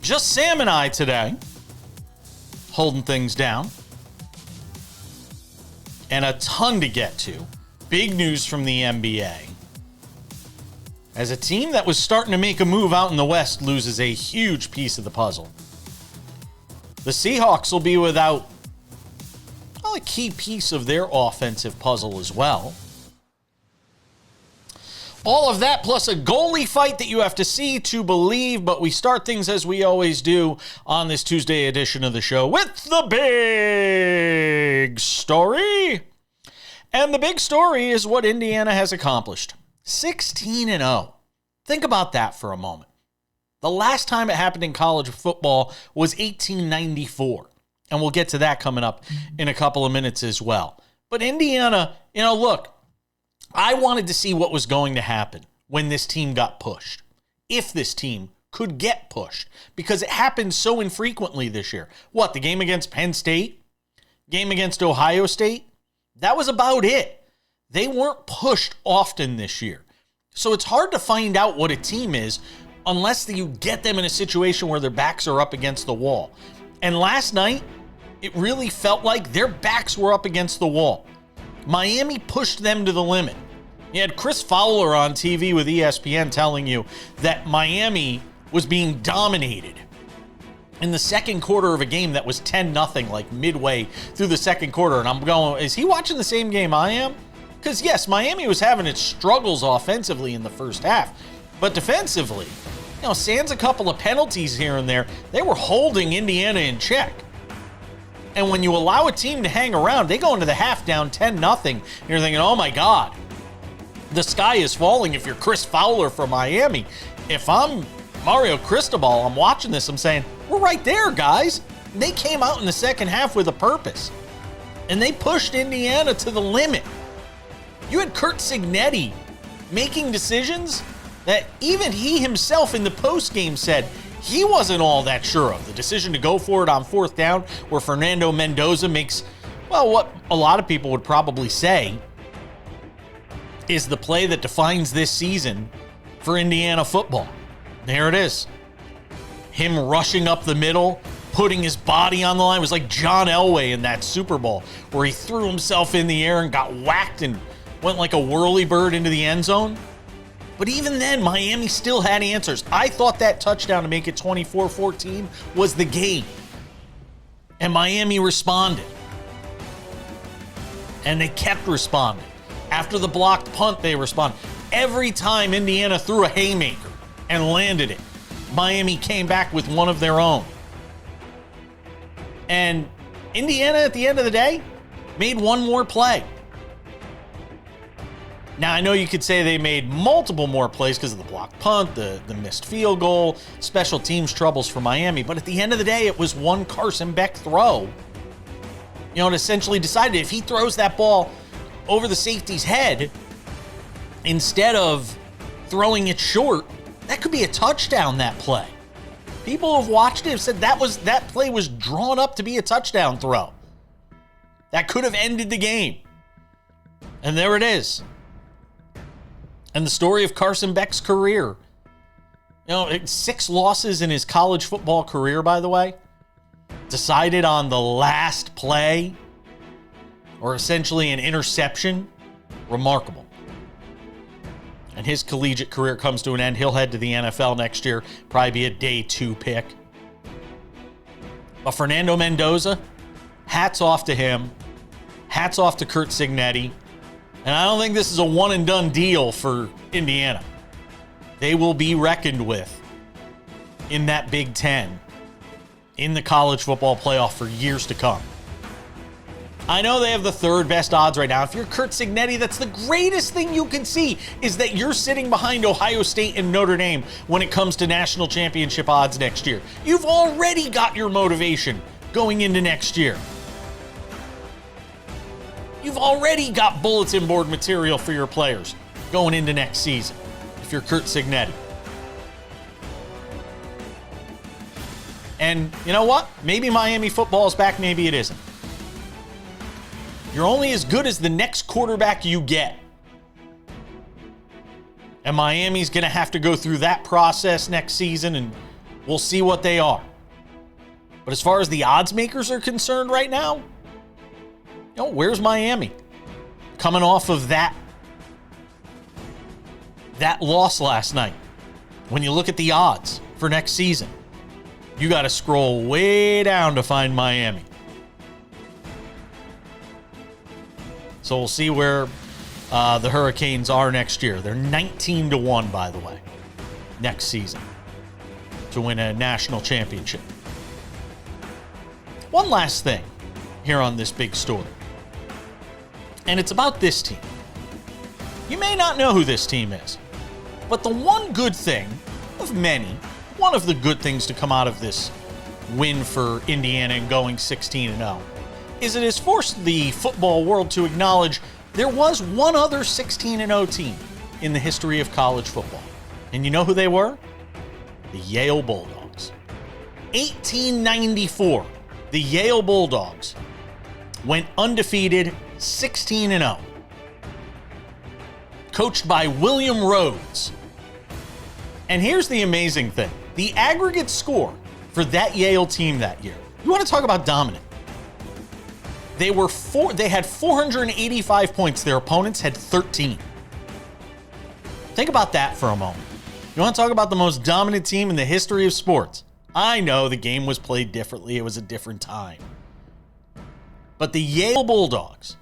Just Sam and I today, holding things down. And a ton to get to. Big news from the NBA. As a team that was starting to make a move out in the West loses a huge piece of the puzzle. The Seahawks will be without a key piece of their offensive puzzle as well. All of that plus a goalie fight that you have to see to believe, but we start things as we always do on this Tuesday edition of the show with the big story. And the big story is what Indiana has accomplished. 16-0. Think about that for a moment. The last time it happened in college football was 1894. And we'll get to that coming up in a couple of minutes as well. But Indiana, look, I wanted to see what was going to happen when this team got pushed. If this team could get pushed. Because it happened so infrequently this year. What, the game against Penn State? Game against Ohio State? That was about it. They weren't pushed often this year. So it's hard to find out what a team is unless you get them in a situation where their backs are up against the wall. And last night, it really felt like their backs were up against the wall. Miami pushed them to the limit. You had Chris Fowler on TV with ESPN telling you that Miami was being dominated in the second quarter of a game that was 10-0, like midway through the second quarter. And I'm going, is he watching the same game I am? Because yes, Miami was having its struggles offensively in the first half. But defensively, sans a couple of penalties here and there, they were holding Indiana in check. And when you allow a team to hang around, they go into the half down 10-0. And you're thinking, oh my God, the sky is falling if you're Chris Fowler from Miami. If I'm Mario Cristobal, I'm watching this, I'm saying, we're right there, guys. They came out in the second half with a purpose. And they pushed Indiana to the limit. You had Curt Cignetti making decisions that even he himself in the postgame said he wasn't all that sure of. The decision to go for it on fourth down where Fernando Mendoza makes, what a lot of people would probably say is the play that defines this season for Indiana football. There it is. Him rushing up the middle, putting his body on the line. It was like John Elway in that Super Bowl where he threw himself in the air and got whacked and went like a whirly-bird into the end zone. But even then, Miami still had answers. I thought that touchdown to make it 24-14 was the game. And Miami responded. And they kept responding. After the blocked punt, they responded. Every time Indiana threw a haymaker and landed it, Miami came back with one of their own. And Indiana, at the end of the day, made one more play. Now, I know you could say they made multiple more plays because of the blocked punt, the missed field goal, special teams troubles for Miami, but at the end of the day, it was one Carson Beck throw. It essentially decided if he throws that ball over the safety's head instead of throwing it short, that could be a touchdown, that play. People who have watched it have said that play was drawn up to be a touchdown throw. That could have ended the game. And there it is. And the story of Carson Beck's career. 6 losses in his college football career, by the way. Decided on the last play, or essentially an interception. Remarkable. And his collegiate career comes to an end. He'll head to the NFL next year. Probably be a day 2 pick. But Fernando Mendoza, hats off to him. Hats off to Curt Cignetti. And I don't think this is a one-and-done deal for Indiana. They will be reckoned with in that Big Ten, in the college football playoff for years to come. I know they have the 3rd best odds right now. If you're Curt Cignetti, that's the greatest thing you can see, is that you're sitting behind Ohio State and Notre Dame when it comes to national championship odds next year. You've already got your motivation going into next year. You've already got bulletin board material for your players going into next season, if you're Curt Cignetti. And you know what? Maybe Miami football is back, maybe it isn't. You're only as good as the next quarterback you get. And Miami's going to have to go through that process next season and We'll see what they are. But as far as the odds makers are concerned right now, where's Miami? Coming off of that loss last night. When you look at the odds for next season, you got to scroll way down to find Miami. So we'll see where the Hurricanes are next year. They're 19-1, by the way, next season to win a national championship. One last thing here on this big story, and it's about this team. You may not know who this team is, but the one good thing of many, one of the good things to come out of this win for Indiana and going 16-0, is it has forced the football world to acknowledge there was one other 16-0 team in the history of college football. And you know who they were? The Yale Bulldogs. 1894, the Yale Bulldogs went undefeated 16-0. Coached by William Rhodes. And here's the amazing thing. The aggregate score for that Yale team that year, you want to talk about dominant. They had 485 points. Their opponents had 13. Think about that for a moment. You want to talk about the most dominant team in the history of sports? I know the game was played differently. It was a different time. But the Yale Bulldogs,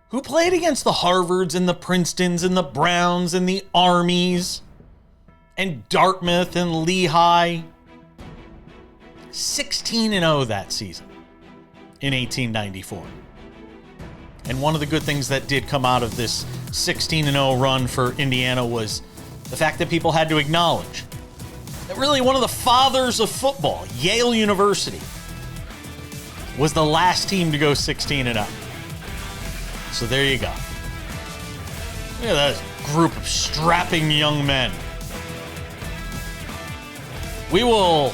who played against the Harvards and the Princetons and the Browns and the Armies and Dartmouth and Lehigh, 16-0 that season in 1894. And one of the good things that did come out of this 16-0 run for Indiana was the fact that people had to acknowledge that really one of the fathers of football, Yale University, was the last team to go 16-0. So there you go. Look at that group of strapping young men. We will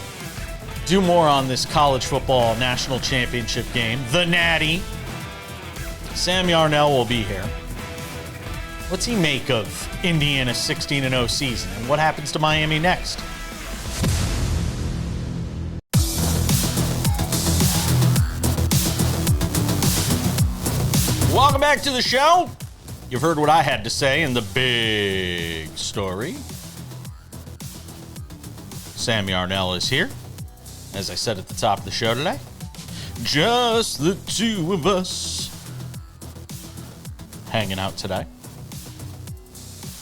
do more on this college football national championship game, the Natty. Sam Yarnell will be here. What's he make of Indiana's 16-0 season, and what happens to Miami next? Welcome back to the show. You've heard what I had to say in the big story. Sam Yarnell is here, as I said at the top of the show today. Just the two of us hanging out today.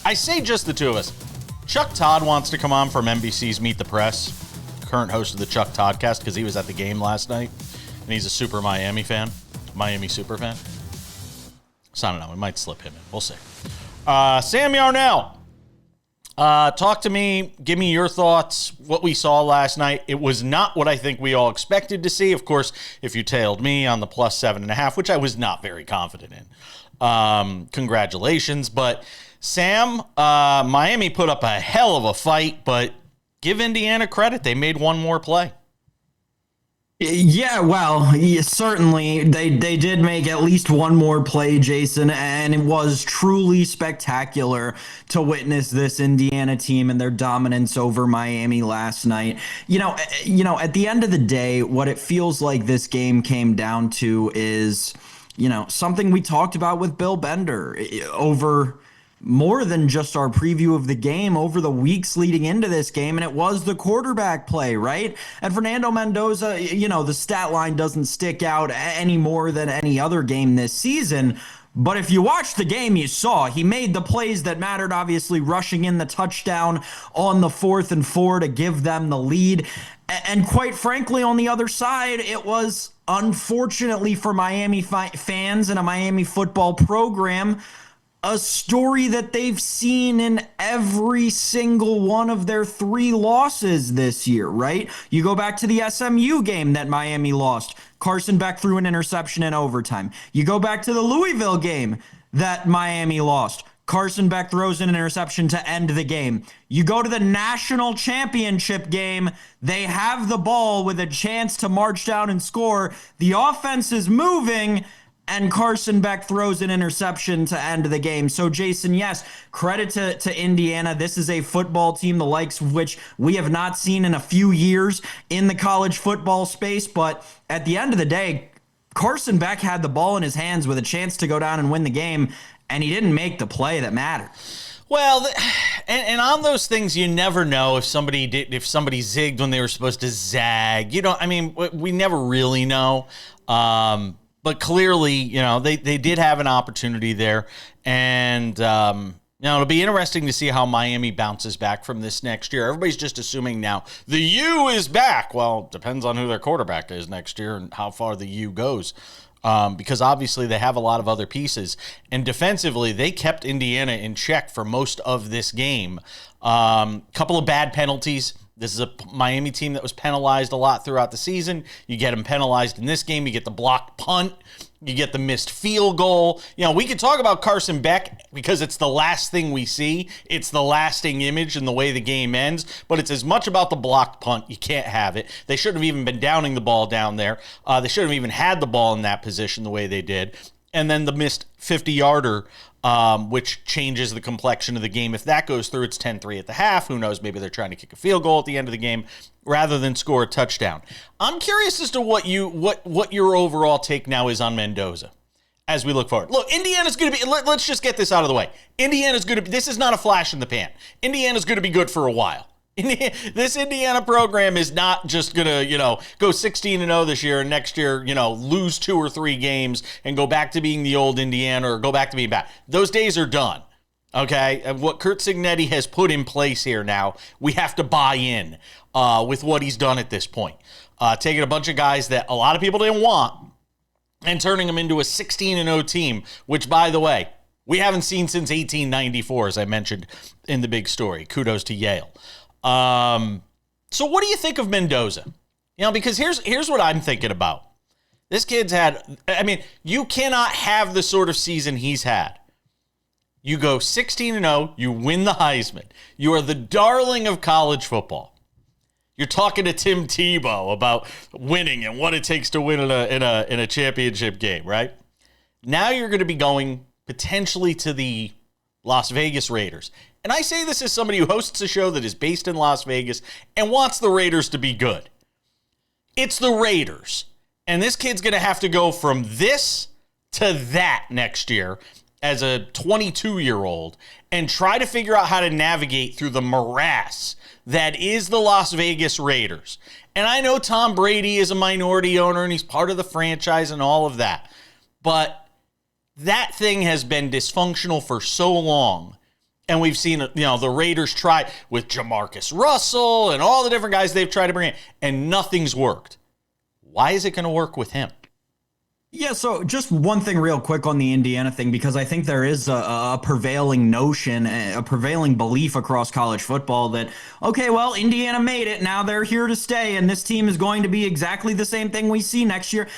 I say just the two of us. Chuck Todd wants to come on from NBC's Meet the Press, current host of the Chuck Toddcast, because he was at the game last night, and he's a super Miami fan, Miami super fan. So I don't know, we might slip him in. We'll see. Sam Yarnell, talk to me. Give me your thoughts. What we saw last night. It was not what I think we all expected to see. Of course, if you tailed me on the plus 7.5, which I was not very confident in. Congratulations. But Sam, Miami put up a hell of a fight, but give Indiana credit. They made one more play. Yeah, well, certainly they did make at least one more play, Jason, and it was truly spectacular to witness this Indiana team and their dominance over Miami last night. You know, at the end of the day, what it feels like this game came down to is, something we talked about with Bill Bender over more than just our preview of the game, over the weeks leading into this game, and it was the quarterback play, right? And Fernando Mendoza, the stat line doesn't stick out any more than any other game this season, but if you watched the game, you saw he made the plays that mattered, obviously rushing in the touchdown on the 4th and 4 to give them the lead. And quite frankly, on the other side, it was, unfortunately for Miami fans and a Miami football program, a story that they've seen in every single one of their 3 losses this year, right? You go back to the SMU game that Miami lost. Carson Beck threw an interception in overtime. You go back to the Louisville game that Miami lost. Carson Beck throws an interception to end the game. You go to the national championship game. They have the ball with a chance to march down and score. The offense is moving, and Carson Beck throws an interception to end the game. So, Jason, yes, credit to Indiana. This is a football team, the likes of which we have not seen in a few years in the college football space. But at the end of the day, Carson Beck had the ball in his hands with a chance to go down and win the game, and he didn't make the play that mattered. Well, and on those things, you never know if somebody zigged when they were supposed to zag. We never really know. But clearly, they did have an opportunity there. And, it'll be interesting to see how Miami bounces back from this next year. Everybody's just assuming now the U is back. Well, it depends on who their quarterback is next year and how far the U goes. Because obviously they have a lot of other pieces. And defensively, they kept Indiana in check for most of this game. Couple of bad penalties. This is a Miami team that was penalized a lot throughout the season. You get them penalized in this game. You get the blocked punt. You get the missed field goal. We could talk about Carson Beck because it's the last thing we see. It's the lasting image and the way the game ends. But it's as much about the blocked punt. You can't have it. They shouldn't have even been downing the ball down there. They shouldn't have even had the ball in that position the way they did. And then the missed 50-yarder, which changes the complexion of the game. If that goes through, it's 10-3 at the half. Who knows? Maybe they're trying to kick a field goal at the end of the game rather than score a touchdown. I'm curious as to what your overall take now is on Mendoza as we look forward. Look, Indiana's going to be, let's just get this out of the way. Indiana's going to be, this is not a flash in the pan. Indiana's going to be good for a while. This Indiana program is not just going to, go 16-0 this year and next year, lose 2 or 3 games and go back to being the old Indiana or go back to being bad. Those days are done, okay? And what Curt Cignetti has put in place here now, we have to buy in with what he's done at this point. Taking a bunch of guys that a lot of people didn't want and turning them into a 16-0 team, which, by the way, we haven't seen since 1894, as I mentioned in the big story. Kudos to Yale. So what do you think of Mendoza? Because here's what I'm thinking about. This kid's you cannot have the sort of season he's had. You go 16-0, you win the Heisman. You are the darling of college football. You're talking to Tim Tebow about winning and what it takes to win in a championship game, right? Now you're going to be going potentially to the Las Vegas Raiders. And I say this as somebody who hosts a show that is based in Las Vegas and wants the Raiders to be good. It's the Raiders. And this kid's going to have to go from this to that next year as a 22-year-old and try to figure out how to navigate through the morass that is the Las Vegas Raiders. And I know Tom Brady is a minority owner and he's part of the franchise and all of that. But that thing has been dysfunctional for so long. And we've seen, the Raiders try with Jamarcus Russell and all the different guys they've tried to bring in, and nothing's worked. Why is it going to work with him? Yeah, so just one thing real quick on the Indiana thing, because I think there is a prevailing notion, a prevailing belief across college football that, okay, well, Indiana made it. Now they're here to stay, and this team is going to be exactly the same thing we see next year.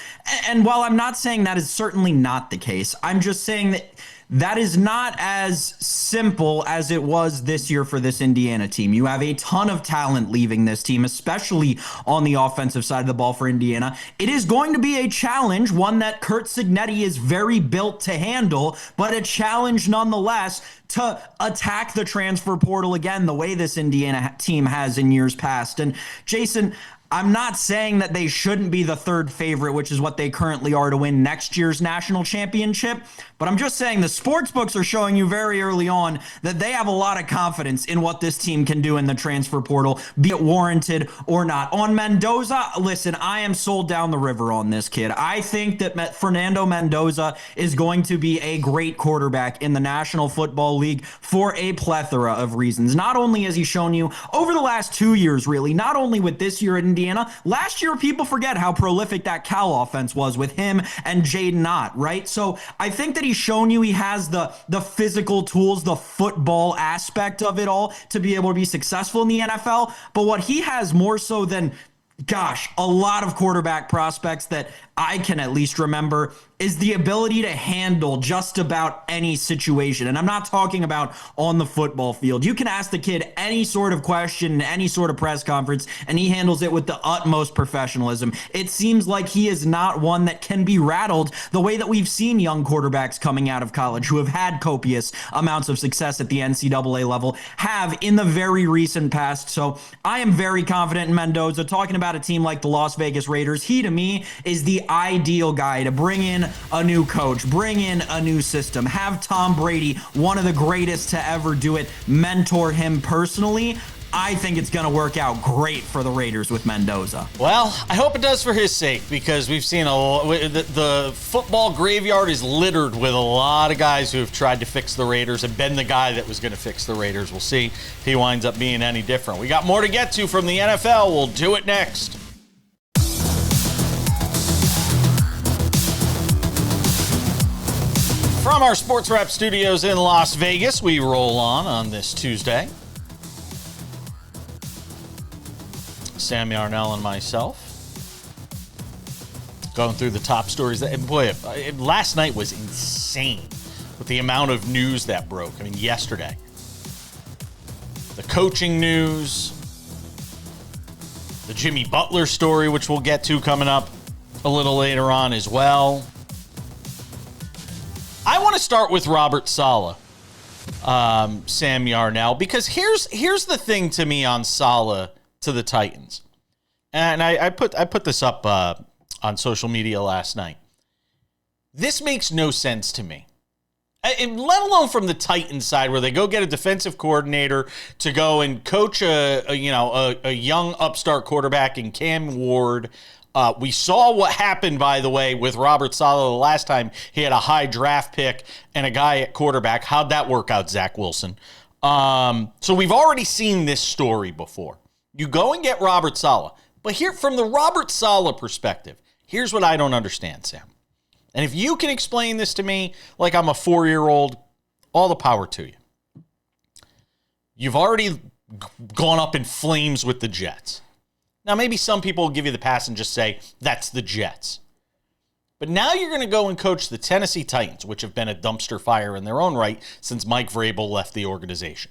And while I'm not saying that is certainly not the case, I'm just saying that is not as simple as it was this year for this Indiana team. You have a ton of talent leaving this team, especially on the offensive side of the ball for Indiana. It is going to be a challenge, one that Curt Cignetti is very built to handle, but a challenge nonetheless to attack the transfer portal again, the way this Indiana team has in years past. And Jason, I'm not saying that they shouldn't be the third favorite, which is what they currently are to win next year's national championship. But I'm just saying the sports books are showing you very early on that they have a lot of confidence in what this team can do in the transfer portal, be it warranted or not. On Mendoza, listen, I am sold down the river on this kid. I think that Fernando Mendoza is going to be a great quarterback in the National Football League for a plethora of reasons. Not only has he shown you over the last 2 years, really, not only with this year at Indiana, last year people forget how prolific that Cal offense was with him and Jaden Ott, right? So I think that he's shown you he has the physical tools, the football aspect of it all to be able to be successful in the NFL. But what he has more so than gosh, a lot of quarterback prospects that I can at least remember is the ability to handle just about any situation. And I'm not talking about on the football field. You can ask the kid any sort of question in any sort of press conference, and he handles it with the utmost professionalism. It seems like he is not one that can be rattled the way that we've seen young quarterbacks coming out of college who have had copious amounts of success at the NCAA level have in the very recent past. So I am very confident in Mendoza. Talking about a team like the Las Vegas Raiders, he to me is the ideal guy to bring in a new coach, bring in a new system, have Tom Brady, one of the greatest to ever do it, mentor him personally. I think it's going to work out great for the Raiders with Mendoza. Well, I hope it does for his sake, because we've seen the football graveyard is littered with a lot of guys who have tried to fix the Raiders and been the guy that was going to fix the Raiders. We'll see if he winds up being any different. We got more to get to from the NFL. We'll do it next. From our SportsWrap studios in Las Vegas, we roll on this Tuesday. Sam Yarnell and myself going through the top stories. And boy, last night was insane with the amount of news that broke. I mean, yesterday. The coaching news, the Jimmy Butler story, which we'll get to coming up a little later on as well. I want to start with Robert Saleh, Sam Yarnell, because here's the thing to me on Saleh to the Titans. And I put this up on social media last night. This makes no sense to me. And let alone from the Titans side, where they go get a defensive coordinator to go and coach a young upstart quarterback in Cam Ward. We saw what happened, by the way, with Robert Saleh the last time he had a high draft pick and a guy at quarterback. How'd that work out, Zach Wilson? So we've already seen this story before. You go and get Robert Saleh. But here, from the Robert Saleh perspective, here's what I don't understand, Sam. And if you can explain this to me like I'm a 4-year-old, all the power to you. You've already gone up in flames with the Jets. Now, maybe some people will give you the pass and just say, that's the Jets. But now you're going to go and coach the Tennessee Titans, which have been a dumpster fire in their own right since Mike Vrabel left the organization.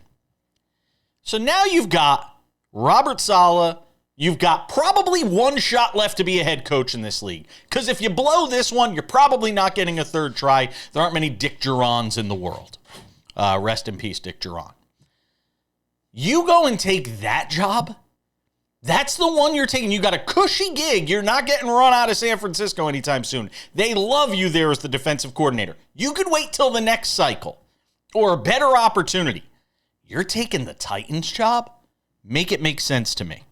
So now you've got Robert Saleh. You've got probably one shot left to be a head coach in this league. Because if you blow this one, you're probably not getting a third try. There aren't many Dick Durans in the world. Rest in peace, Dick Duran. You go and take that job? That's the one you're taking. You got a cushy gig. You're not getting run out of San Francisco anytime soon. They love you there as the defensive coordinator. You could wait till the next cycle or a better opportunity. You're taking the Titans job? Make it make sense to me.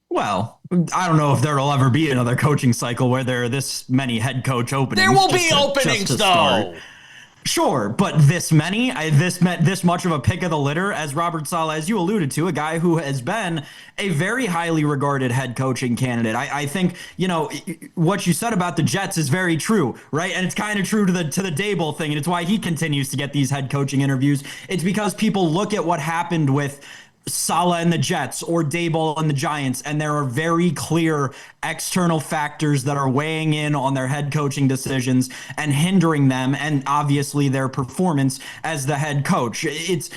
Well, I don't know if there'll ever be another coaching cycle where there are this many head coach openings. There will be openings, though. Start. Sure, but this many, this much of a pick of the litter, as Robert Saleh, as you alluded to, a guy who has been a very highly regarded head coaching candidate. I think, what you said about the Jets is very true, right? And it's kind of true to the Daboll thing, and it's why he continues to get these head coaching interviews. It's because people look at what happened with Saleh and the Jets or Daboll and the Giants, and there are very clear external factors that are weighing in on their head coaching decisions and hindering them, and obviously their performance as the head coach. It's,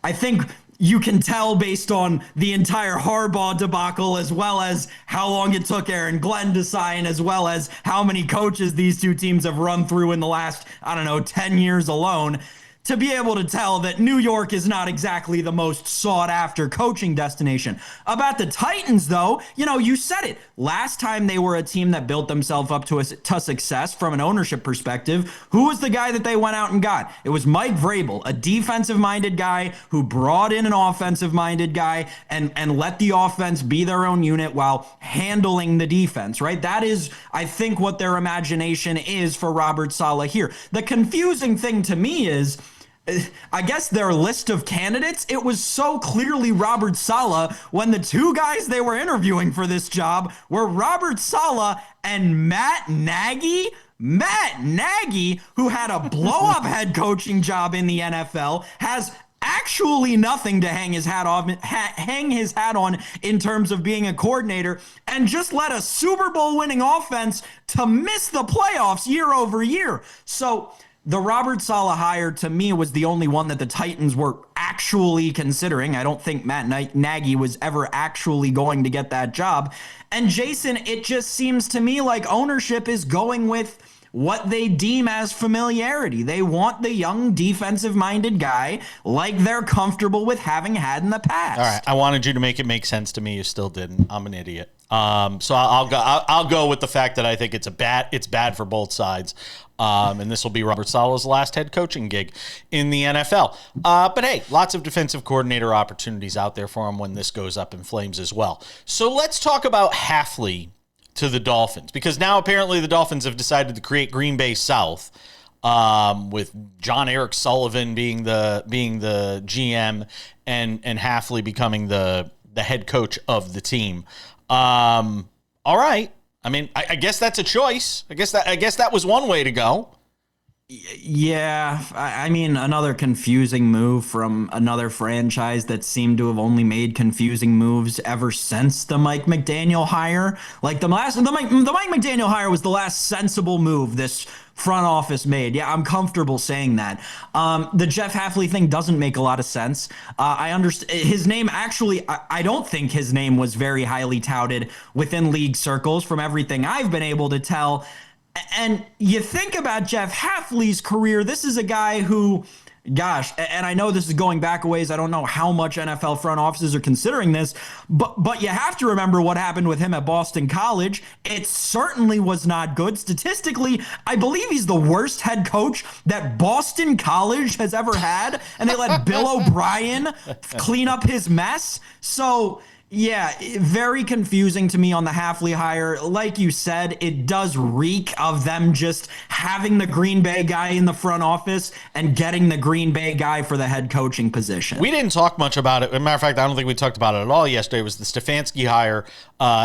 I think you can tell based on the entire Harbaugh debacle, as well as how long it took Aaron Glenn to sign, as well as how many coaches these two teams have run through in the last, 10 years alone, to be able to tell that New York is not exactly the most sought-after coaching destination. About the Titans, though, you said it. Last time they were a team that built themselves up to success from an ownership perspective, who was the guy that they went out and got? It was Mike Vrabel, a defensive-minded guy who brought in an offensive-minded guy and let the offense be their own unit while handling the defense, right? That is, I think, what their imagination is for Robert Saleh here. The confusing thing to me is, I guess their list of candidates, it was so clearly Robert Saleh when the two guys they were interviewing for this job were Robert Saleh and Matt Nagy. Matt Nagy, who had a blow-up head coaching job in the NFL, has actually nothing to hang his hat on in terms of being a coordinator, and just led a Super Bowl winning offense to miss the playoffs year over year. So the Robert Saleh hire, to me, was the only one that the Titans were actually considering. I don't think Matt Nagy was ever actually going to get that job. And Jason, it just seems to me like ownership is going with what they deem as familiarity. They want the young defensive-minded guy like they're comfortable with having had in the past. All right, I wanted you to make it make sense to me. You still didn't. I'm an idiot. So I'll go with the fact that I think it's bad for both sides. And this will be Robert Saleh's last head coaching gig in the NFL. But hey, lots of defensive coordinator opportunities out there for him when this goes up in flames as well. So let's talk about Hafley to the Dolphins, because now apparently the Dolphins have decided to create Green Bay South, with John Eric Sullivan being the GM and Hafley becoming the head coach of the team. All right. I mean, I guess that's a choice. I guess that was one way to go. Yeah, I mean, another confusing move from another franchise that seemed to have only made confusing moves ever since the Mike McDaniel hire. Like the Mike McDaniel hire was the last sensible move this front office made. Yeah, I'm comfortable saying that. The Jeff Hafley thing doesn't make a lot of sense. I understand his name. Actually, I don't think his name was very highly touted within league circles from everything I've been able to tell. And you think about Jeff Hafley's career, this is a guy who, gosh, and I know this is going back a ways. I don't know how much NFL front offices are considering this, but you have to remember what happened with him at Boston College. It certainly was not good. Statistically, I believe he's the worst head coach that Boston College has ever had, and they let Bill O'Brien clean up his mess. So yeah, very confusing to me on the Hafley hire. Like you said, it does reek of them just having the Green Bay guy in the front office and getting the Green Bay guy for the head coaching position. We didn't talk much about it. As a matter of fact, I don't think we talked about it at all yesterday. It was the Stefanski hire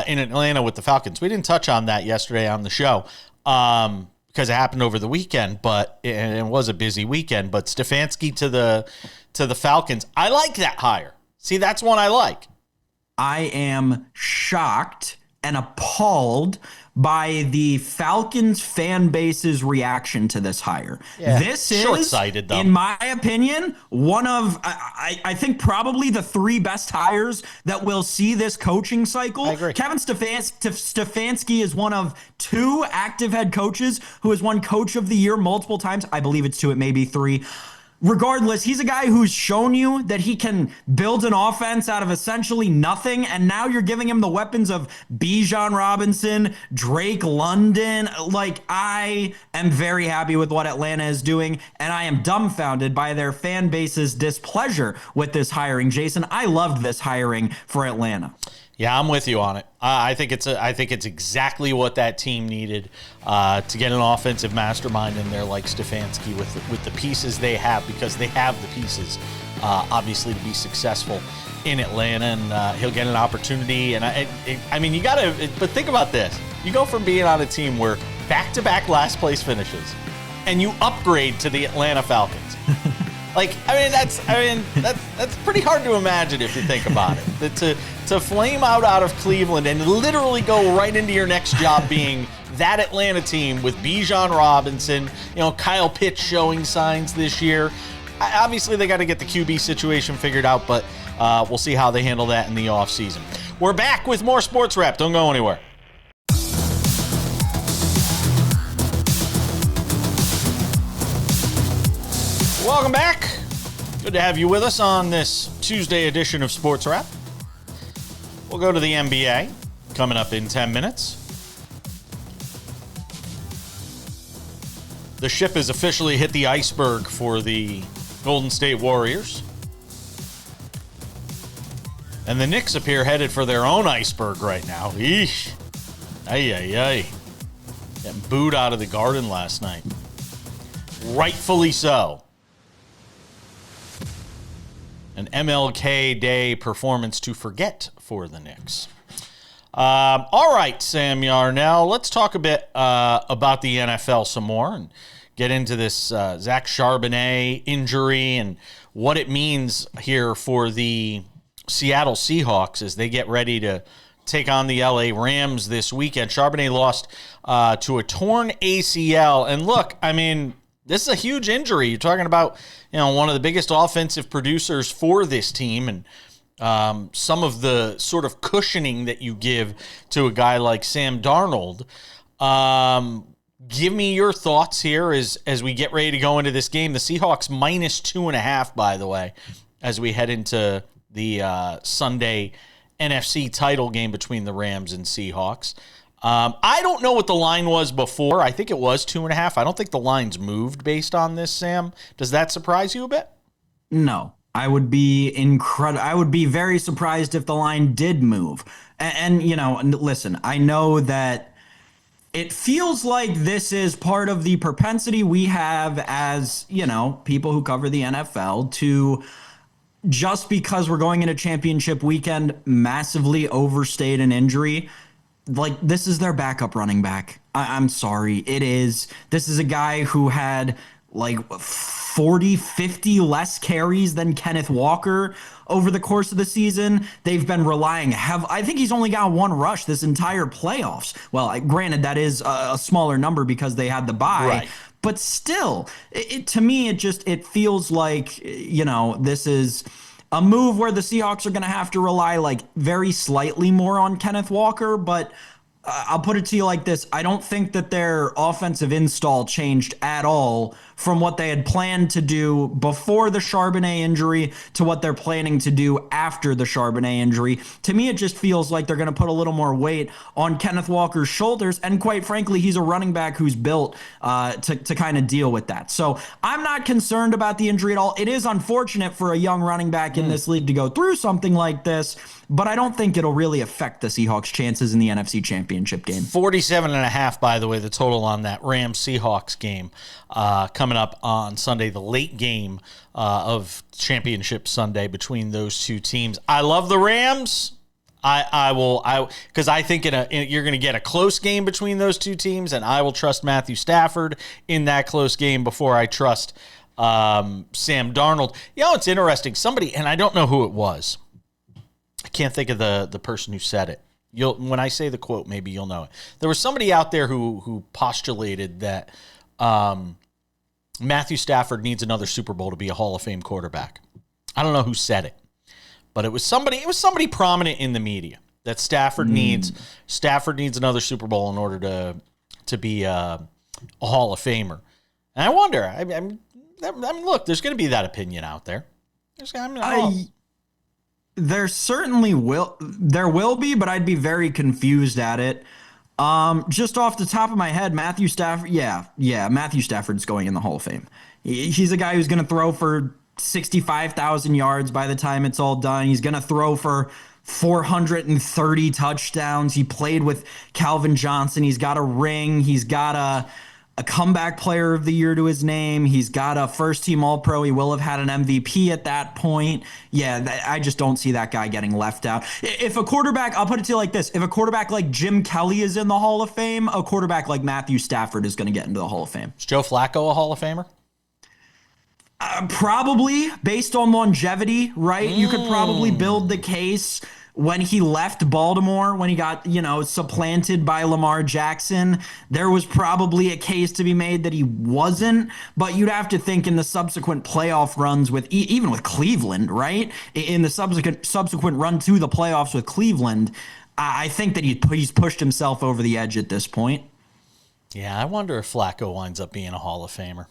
in Atlanta with the Falcons. We didn't touch on that yesterday on the show because it happened over the weekend, but it was a busy weekend. But Stefanski to the Falcons, I like that hire. See, that's one I like. I am shocked and appalled by the Falcons fan base's reaction to this hire. Yeah, this is, short-sighted, though, in my opinion, one of, I think, probably the three best hires that we'll see this coaching cycle. I agree. Kevin Stefanski is one of two active head coaches who has won Coach of the Year multiple times. I believe it's two, it may be three. Regardless, he's a guy who's shown you that he can build an offense out of essentially nothing, and now you're giving him the weapons of Bijan Robinson, Drake London. Like, I am very happy with what Atlanta is doing, and I am dumbfounded by their fan base's displeasure with this hiring. Jason, I loved this hiring for Atlanta. Yeah, I'm with you on it. I think it's exactly what that team needed to get an offensive mastermind in there like Stefanski with the pieces they have, because they have the pieces, obviously, to be successful in Atlanta, and he'll get an opportunity. And I mean, you got to, but think about this: you go from being on a team where back-to-back last place finishes, and you upgrade to the Atlanta Falcons. Like, that's pretty hard to imagine if you think about it. To flame out of Cleveland and literally go right into your next job being that Atlanta team with Bijan Robinson, Kyle Pitts showing signs this year. Obviously, they got to get the QB situation figured out, but we'll see how they handle that in the offseason. We're back with more Sports Wrap. Don't go anywhere. Welcome back. Good to have you with us on this Tuesday edition of Sports Wrap. We'll go to the NBA coming up in 10 minutes. The ship has officially hit the iceberg for the Golden State Warriors. And the Knicks appear headed for their own iceberg right now. Eesh. Ay. Getting booed out of the Garden last night. Rightfully so. An MLK Day performance to forget for the Knicks. All right, Sam Yarnell, let's talk a bit about the NFL some more and get into this Zach Charbonnet injury and what it means here for the Seattle Seahawks as they get ready to take on the LA Rams this weekend. Charbonnet lost to a torn ACL. And look, I mean, this is a huge injury. You're talking about, one of the biggest offensive producers for this team, and some of the sort of cushioning that you give to a guy like Sam Darnold. Give me your thoughts here as we get ready to go into this game. The Seahawks -2.5, by the way, as we head into the Sunday NFC title game between the Rams and Seahawks. I don't know what the line was before. I think it was 2.5. I don't think the line's moved based on this, Sam. Does that surprise you a bit? No. I would be I would be very surprised if the line did move. And listen, I know that it feels like this is part of the propensity we have as, people who cover the NFL to, just because we're going into championship weekend, massively overstate an injury. Like, this is their backup running back. I'm sorry. It is. This is a guy who had like 40, 50 less carries than Kenneth Walker over the course of the season. They've been relying I think he's only got one rush this entire playoffs. Well, granted, that is a smaller number because they had the bye. Right. But still, to me, it feels like, this is a move where the Seahawks are going to have to rely like very slightly more on Kenneth Walker. But I'll put it to you like this. I don't think that their offensive install changed at all from what they had planned to do before the Charbonnet injury to what they're planning to do after the Charbonnet injury. To me, it just feels like they're going to put a little more weight on Kenneth Walker's shoulders. And quite frankly, he's a running back who's built to kind of deal with that. So I'm not concerned about the injury at all. It is unfortunate for a young running back in this league to go through something like this, but I don't think it'll really affect the Seahawks' chances in the NFC Championship game. 47.5, by the way, the total on that Rams-Seahawks game coming up on Sunday, the late game of Championship Sunday between those two teams. I love the Rams. Because I think you're going to get a close game between those two teams, and I will trust Matthew Stafford in that close game before I trust Sam Darnold. It's interesting. Somebody, and I don't know who it was. I can't think of the person who said it. When I say the quote, maybe you'll know it. There was somebody out there who postulated that Matthew Stafford needs another Super Bowl to be a Hall of Fame quarterback. I don't know who said it, but it was somebody prominent in the media that Stafford needs another Super Bowl in order to be a Hall of Famer. And I wonder. I mean, look, there's going to be that opinion out there. There certainly will. There will be, but I'd be very confused at it. Just off the top of my head, Matthew Stafford. Yeah, Matthew Stafford's going in the Hall of Fame. He's a guy who's going to throw for 65,000 yards by the time it's all done. He's going to throw for 430 touchdowns. He played with Calvin Johnson. He's got a ring. He's got a comeback player of the year to his name. He's got a first-team All-Pro. He will have had an MVP at that point. Yeah, I just don't see that guy getting left out. If a quarterback, I'll put it to you like this. If a quarterback like Jim Kelly is in the Hall of Fame, a quarterback like Matthew Stafford is going to get into the Hall of Fame. Is Joe Flacco a Hall of Famer? Probably, based on longevity, right? You could probably build the case. When he left Baltimore, when he got, supplanted by Lamar Jackson, there was probably a case to be made that he wasn't. But you'd have to think in the subsequent playoff runs with even with Cleveland, right? In the subsequent run to the playoffs with Cleveland, I think that he's pushed himself over the edge at this point. Yeah, I wonder if Flacco winds up being a Hall of Famer.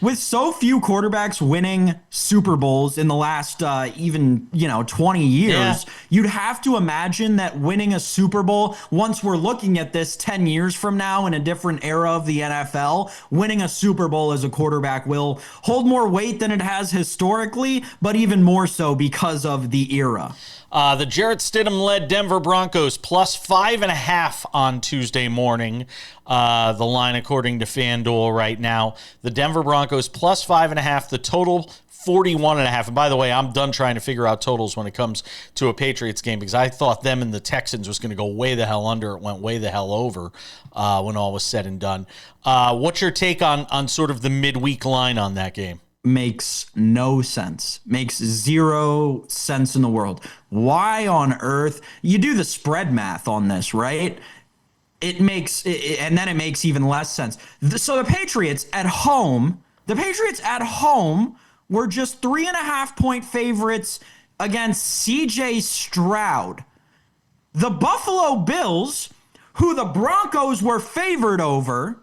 With so few quarterbacks winning Super Bowls in the last 20 years, You'd have to imagine that winning a Super Bowl, once we're looking at this 10 years from now in a different era of the NFL, winning a Super Bowl as a quarterback will hold more weight than it has historically, but even more so because of the era. The Jarrett Stidham-led Denver Broncos plus 5.5 on Tuesday morning. The line, according to FanDuel right now, the Denver Broncos plus 5.5. The total 41.5. And by the way, I'm done trying to figure out totals when it comes to a Patriots game because I thought them and the Texans was going to go way the hell under. It went way the hell over when all was said and done. What's your take on sort of the midweek line on that game? Makes no sense. Makes zero sense in the world. Why on earth? You do the spread math on this, right? And then it makes even less sense. So the Patriots at home were just 3.5-point favorites against CJ Stroud. The Buffalo Bills, who the Broncos were favored over,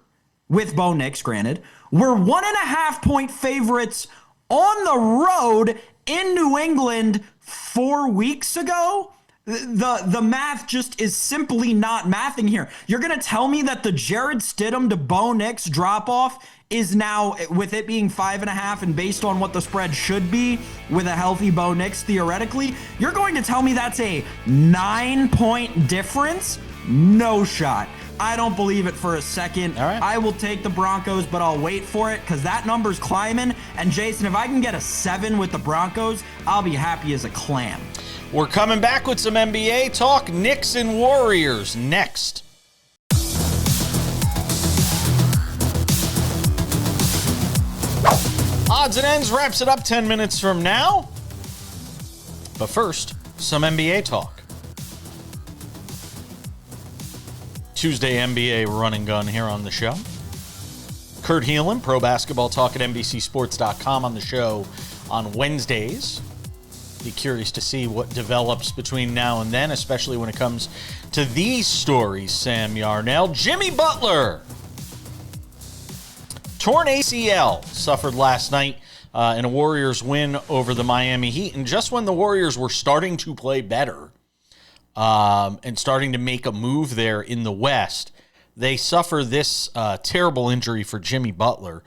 with Bo Nix, granted, were 1.5-point favorites on the road in New England 4 weeks ago. The math just is simply not mathing here. You're going to tell me that the Jared Stidham to Bo Nix drop-off is now, with it being 5.5 and based on what the spread should be with a healthy Bo Nix theoretically, you're going to tell me that's a 9-point difference? No shot. I don't believe it for a second. All right. I will take the Broncos, but I'll wait for it because that number's climbing. And Jason, if I can get a 7 with the Broncos, I'll be happy as a clam. We're coming back with some NBA talk. Knicks and Warriors next. Odds and Ends wraps it up 10 minutes from now. But first, some NBA talk. Tuesday NBA run and gun here on the show. Kurt Heelan, pro basketball talk at NBCSports.com on the show on Wednesdays. Be curious to see what develops between now and then, especially when it comes to these stories, Sam Yarnell. Jimmy Butler. Torn ACL suffered last night in a Warriors win over the Miami Heat. And just when the Warriors were starting to play better and starting to make a move there in the West, they suffer this terrible injury for Jimmy Butler.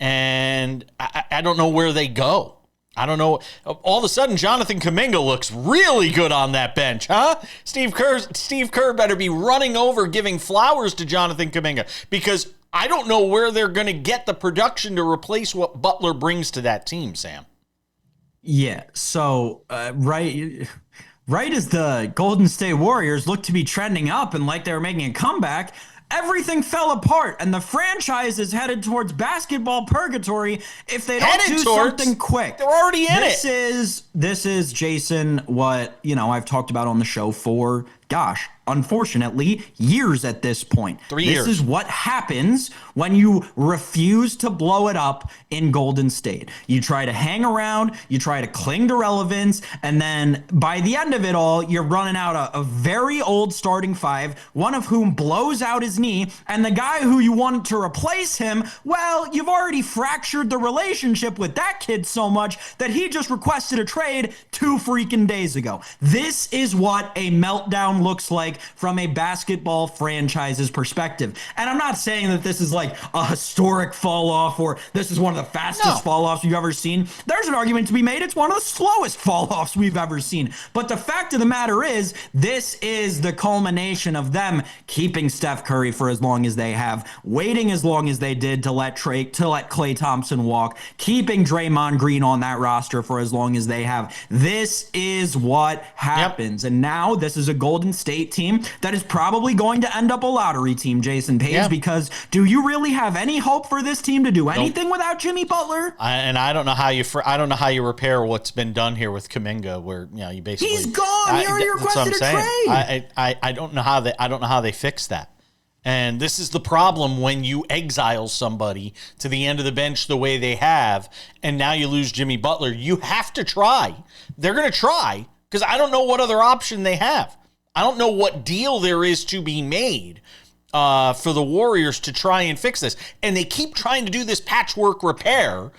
And I don't know where they go. I don't know. All of a sudden, Jonathan Kuminga looks really good on that bench, huh? Steve Kerr better be running over giving flowers to Jonathan Kuminga because I don't know where they're going to get the production to replace what Butler brings to that team, Sam. Yeah, so right as the Golden State Warriors looked to be trending up and like they were making a comeback, everything fell apart, and the franchise is headed towards basketball purgatory if they don't do something quick. They're already in it. This is, Jason, what, I've talked about on the show for, unfortunately, years at this point. 3 years. This is what happens when you refuse to blow it up in Golden State. You try to hang around, you try to cling to relevance, and then by the end of it all, you're running out a very old starting five, one of whom blows out his knee, and the guy who you want to replace him, well, you've already fractured the relationship with that kid so much that he just requested a trade 2 freaking days ago. This is what a meltdown looks like from a basketball franchise's perspective. And I'm not saying that this is like a historic fall off or this is one of the fastest fall offs you've ever seen. There's an argument to be made. It's one of the slowest fall offs we've ever seen. But the fact of the matter is, this is the culmination of them keeping Steph Curry for as long as they have, waiting as long as they did to let Klay Thompson walk, keeping Draymond Green on that roster for as long as they have. This is what happens. And now this is a Golden State team that is probably going to end up a lottery team, Jason Page, because do you really have any hope for this team to do anything without Jimmy Butler? I don't know how you repair what's been done here with Kuminga, where you basically he's gone. He already requested a trade. I don't know how they fix that. And this is the problem when you exile somebody to the end of the bench the way they have, and now you lose Jimmy Butler. You have to try. They're going to try because I don't know what other option they have. I don't know what deal there is to be made for the Warriors to try and fix this. And they keep trying to do this patchwork repair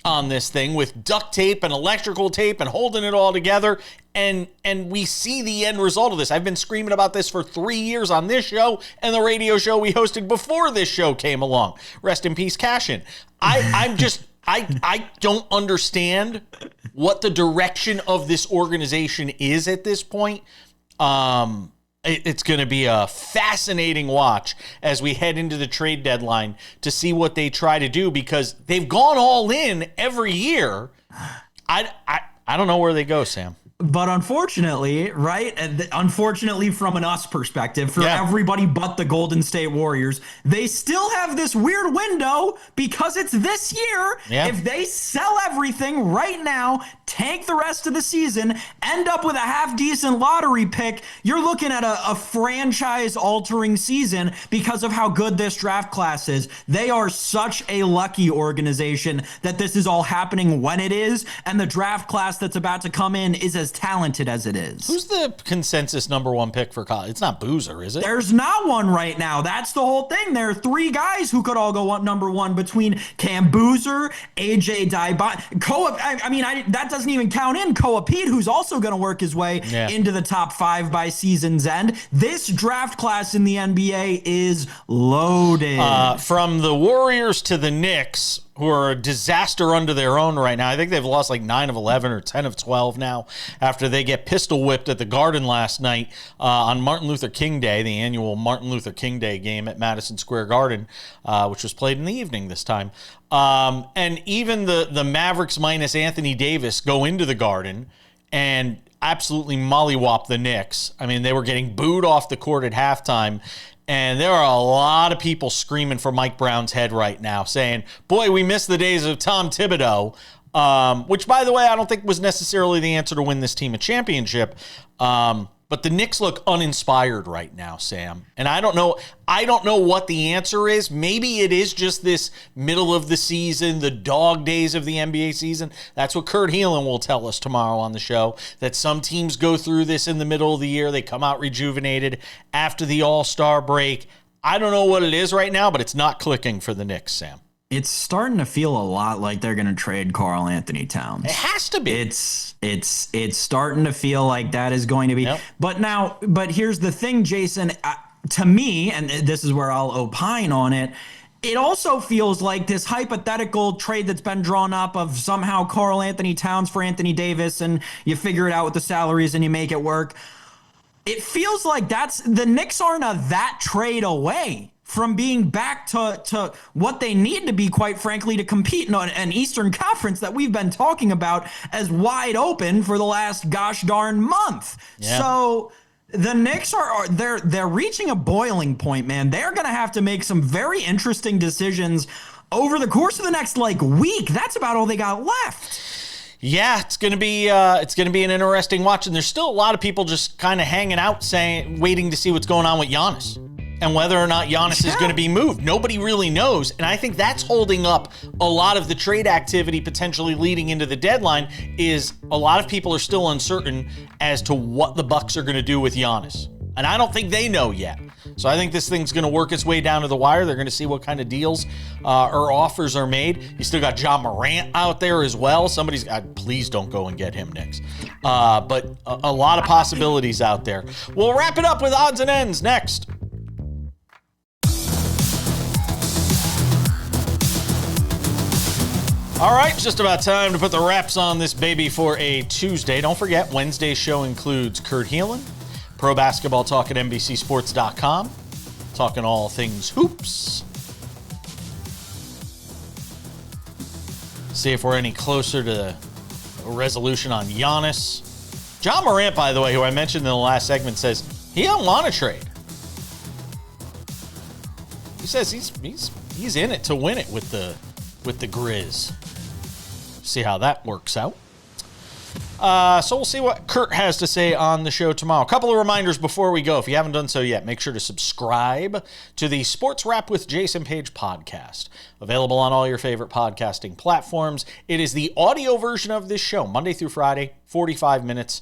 on this thing with duct tape and electrical tape and holding it all together. And we see the end result of this. I've been screaming about this for 3 years on this show and the radio show we hosted before this show came along. Rest in peace, Cashin. I don't understand what the direction of this organization is at this point. It's going to be a fascinating watch as we head into the trade deadline to see what they try to do, because they've gone all in every year I don't know where they go, Sam. But unfortunately, right? Unfortunately, from an us perspective, for everybody but the Golden State Warriors, they still have this weird window because it's this year. Yeah. If they sell everything right now, tank the rest of the season, end up with a half-decent lottery pick, you're looking at a franchise-altering season because of how good this draft class is. They are such a lucky organization that this is all happening when it is, and the draft class that's about to come in is as talented as it is. Who's the consensus number one pick for college? It's not Boozer, is it? There's not one right now. That's the whole thing. There are three guys who could all go number one between Cam Boozer, AJ Dybon, that doesn't even count in Koa Pete, who's also going to work his way into the top 5 by season's end. This draft class in the NBA is loaded. From the Warriors to the Knicks, who are a disaster under their own right now. I think they've lost like 9 of 11 or 10 of 12 now after they get pistol whipped at the Garden last night on Martin Luther King Day, the annual Martin Luther King Day game at Madison Square Garden, which was played in the evening this time. And even the Mavericks minus Anthony Davis go into the Garden and absolutely mollywop the Knicks. I mean, they were getting booed off the court at halftime. And there are a lot of people screaming for Mike Brown's head right now, saying, boy, we miss the days of Tom Thibodeau, which, by the way, I don't think was necessarily the answer to win this team a championship. But the Knicks look uninspired right now, Sam. And I don't know what the answer is. Maybe it is just this middle of the season, the dog days of the NBA season. That's what Curt Cignetti will tell us tomorrow on the show, that some teams go through this in the middle of the year. They come out rejuvenated after the All-Star break. I don't know what it is right now, but it's not clicking for the Knicks, Sam. It's starting to feel a lot like they're going to trade Karl Anthony Towns. It has to be. It's starting to feel like that is going to be. Yep. But here's the thing, Jason. To me, and this is where I'll opine on it, it also feels like this hypothetical trade that's been drawn up of somehow Karl Anthony Towns for Anthony Davis, and you figure it out with the salaries and you make it work. It feels like the Knicks aren't that trade away from being back to what they need to be, quite frankly, to compete in an Eastern Conference that we've been talking about as wide open for the last gosh darn month. Yeah. So the Knicks they're reaching a boiling point, man. They're going to have to make some very interesting decisions over the course of the next week. That's about all they got left. Yeah, it's gonna be an interesting watch, and there's still a lot of people just kind of hanging out, waiting to see what's going on with Giannis and whether or not Giannis is going to be moved. Nobody really knows, and I think that's holding up a lot of the trade activity potentially leading into the deadline. Is a lot of people are still uncertain as to what the Bucks are going to do with Giannis, and I don't think they know yet. So I think this thing's going to work its way down to the wire. They're going to see what kind of deals or offers are made. You still got Ja Morant out there as well. Please don't go and get him, Knicks. But a lot of possibilities out there. We'll wrap it up with odds and ends next. All right, just about time to put the wraps on this baby for a Tuesday. Don't forget, Wednesday's show includes Curt Cignetti, Pro Basketball Talk at NBCSports.com, talking all things hoops. See if we're any closer to a resolution on Giannis. Ja Morant, by the way, who I mentioned in the last segment, says he don't want to trade. He says he's in it to win it with the Grizz. See how that works out. So we'll see what Curt has to say on the show tomorrow. A couple of reminders before we go. If you haven't done so yet, make sure to subscribe to the Sports Wrap with Jason Page podcast. Available on all your favorite podcasting platforms. It is the audio version of this show, Monday through Friday, 45 minutes.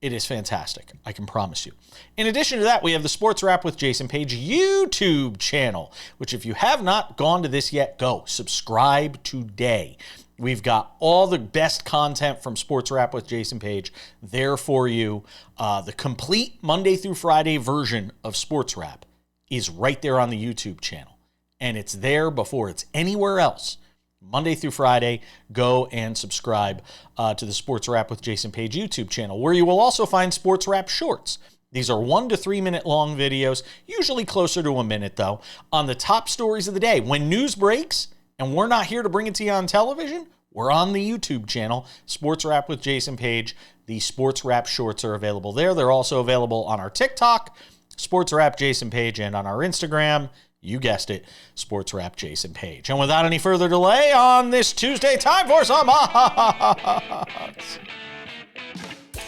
It is fantastic, I can promise you. In addition to that, we have the Sports Wrap with Jason Page YouTube channel, which if you have not gone to this yet, go. Subscribe today. We've got all the best content from Sports Wrap with Jason Page there for you. The complete Monday through Friday version of Sports Wrap is right there on the YouTube channel. And it's there before it's anywhere else. Monday through Friday, go and subscribe to the Sports Wrap with Jason Page YouTube channel, where you will also find Sports Wrap Shorts. These are 1 to 3 minute long videos, usually closer to a minute though, on the top stories of the day. When news breaks and we're not here to bring it to you on television, We're on the YouTube channel, SportsWrap with Jason Page. The SportsWrap shorts are available there. They're also available on our TikTok, SportsWrap Jason Page, and on our Instagram, you guessed it, SportsWrap Jason Page. And without any further delay, on this Tuesday, time for some odds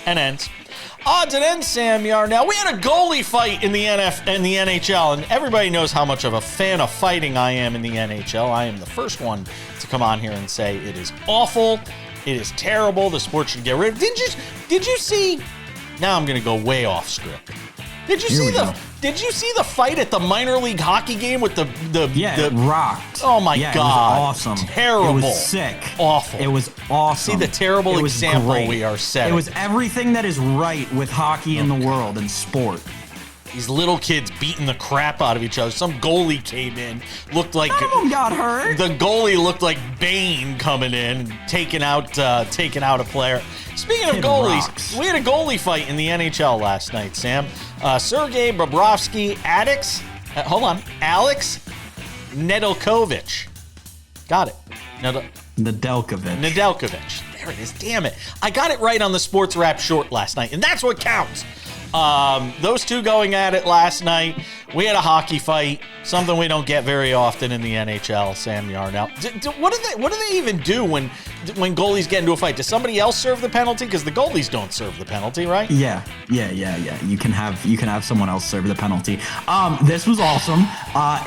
and ends. Odds and ends, Sam Yarnell. We had a goalie fight in the NHL, and everybody knows how much of a fan of fighting I am in the NHL. I am the first one to come on here and say it is awful, it is terrible, the sport should get rid of it. Did you see? Now I'm going to go way off script. Did you see the fight at the minor league hockey game with the it rocked. Oh my God. It was awesome. Terrible. It was sick. Awful. It was awesome. See the terrible example great. We are setting. It was everything that is right with hockey in the world and sport. These little kids beating the crap out of each other. Some goalie came in, looked like none of them got hurt. The goalie looked like Bane coming in and taking out a player. Speaking of goalies, we had a goalie fight in the NHL last night, Sam. Sergei Bobrovsky, Alex Nedeljkovic. Got it. Nedeljkovic. There it is. Damn it. I got it right on the SportsWrap short last night, and that's what counts. Those two going at it last night. We had a hockey fight, something we don't get very often in the NHL, Sam Yarnell. What do they even do when goalies get into a fight? Does somebody else serve the penalty? Because the goalies don't serve the penalty, right? Yeah. You can have someone else serve the penalty. This was awesome.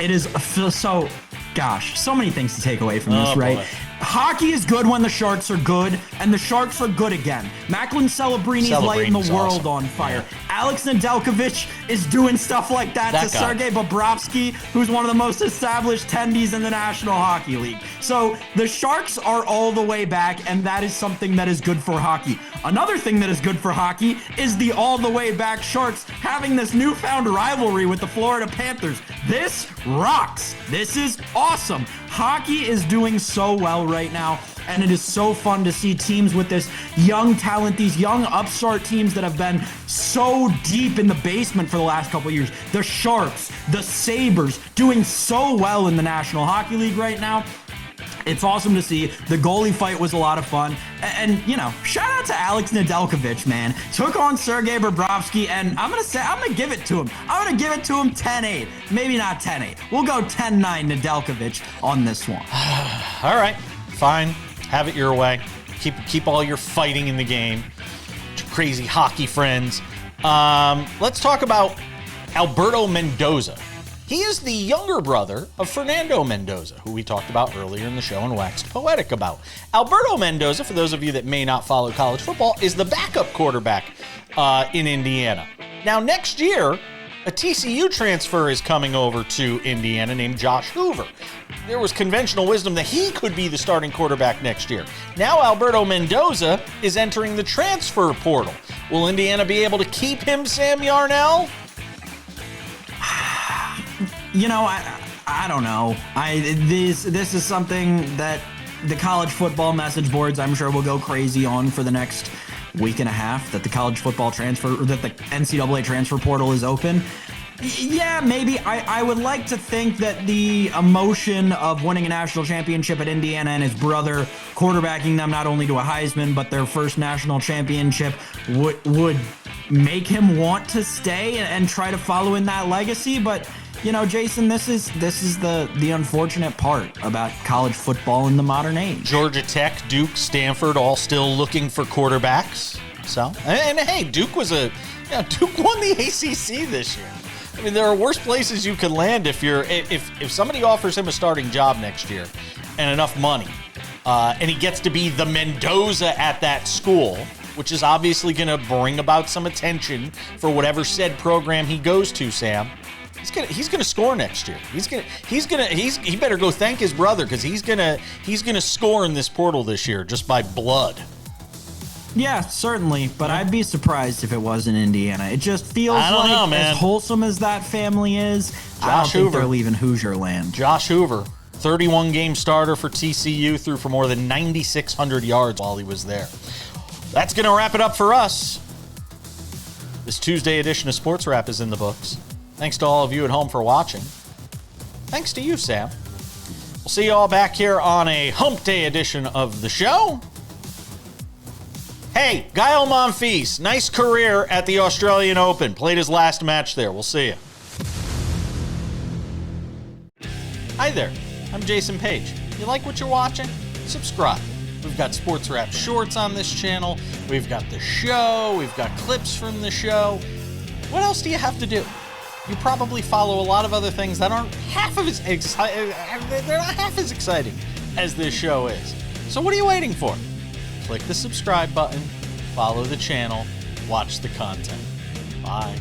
It is so. Gosh, so many things to take away from this, right? Boy. Hockey is good when the Sharks are good, and the Sharks are good again. Macklin Celebrini's lighting the world on fire. Yeah. Alex Nedeljkovic is doing stuff like that to Sergei Bobrovsky, who's one of the most established tendies in the National Hockey League. So the Sharks are all the way back, and that is something that is good for hockey. Another thing that is good for hockey is the all the way back Sharks having this newfound rivalry with the Florida Panthers. This rocks. This is awesome. Hockey is doing so well right now, and it is so fun to see teams with this young talent, these young upstart teams that have been so deep in the basement for the last couple of years. The Sharks, the Sabres, doing so well in the National Hockey League right now. It's awesome to see. The goalie fight was a lot of fun. And shout out to Alex Nedeljkovic, man. Took on Sergei Bobrovsky, and I'm going to give it to him. I'm going to give it to him 10-8. Maybe not 10-8. We'll go 10-9 Nedeljkovic on this one. All right. Fine. Have it your way. Keep all your fighting in the game. Crazy hockey friends. Let's talk about Alberto Mendoza. He is the younger brother of Fernando Mendoza, who we talked about earlier in the show and waxed poetic about. Alberto Mendoza, for those of you that may not follow college football, is the backup quarterback in Indiana. Now, next year, a TCU transfer is coming over to Indiana named Josh Hoover. There was conventional wisdom that he could be the starting quarterback next year. Now Alberto Mendoza is entering the transfer portal. Will Indiana be able to keep him, Sam Yarnell? I don't know. This is something that the college football message boards, I'm sure, will go crazy on for the next week and a half, that the college football that the NCAA transfer portal is open. Yeah, maybe. I would like to think that the emotion of winning a national championship at Indiana and his brother quarterbacking them not only to a Heisman, but their first national championship would make him want to stay and try to follow in that legacy. But Jason, this is the unfortunate part about college football in the modern age. Georgia Tech, Duke, Stanford, all still looking for quarterbacks. So, and hey, Duke won the ACC this year. I mean, there are worse places you can land if somebody offers him a starting job next year and enough money, and he gets to be the Mendoza at that school, which is obviously going to bring about some attention for whatever said program he goes to, Sam. He's gonna score next year. He better go thank his brother, because he's gonna score in this portal this year just by blood. Yeah, certainly, but I'd be surprised if it was in Indiana. It just feels as wholesome as that family is, I don't think they're leaving Hoosier land. Josh Hoover, 31-game starter for TCU, threw for more than 9,600 yards while he was there. That's gonna wrap it up for us. This Tuesday edition of SportsWrap is in the books. Thanks to all of you at home for watching. Thanks to you, Sam. We'll see you all back here on a hump day edition of the show. Hey, Gael Monfils, nice career at the Australian Open. Played his last match there. We'll see you. Hi there, I'm Jason Page. You like what you're watching? Subscribe. We've got SportsWrap shorts on this channel. We've got the show. We've got clips from the show. What else do you have to do? You probably follow a lot of other things that aren't half as they're not half as exciting as this show is. So what are you waiting for? Click the subscribe button, follow the channel, watch the content. Bye.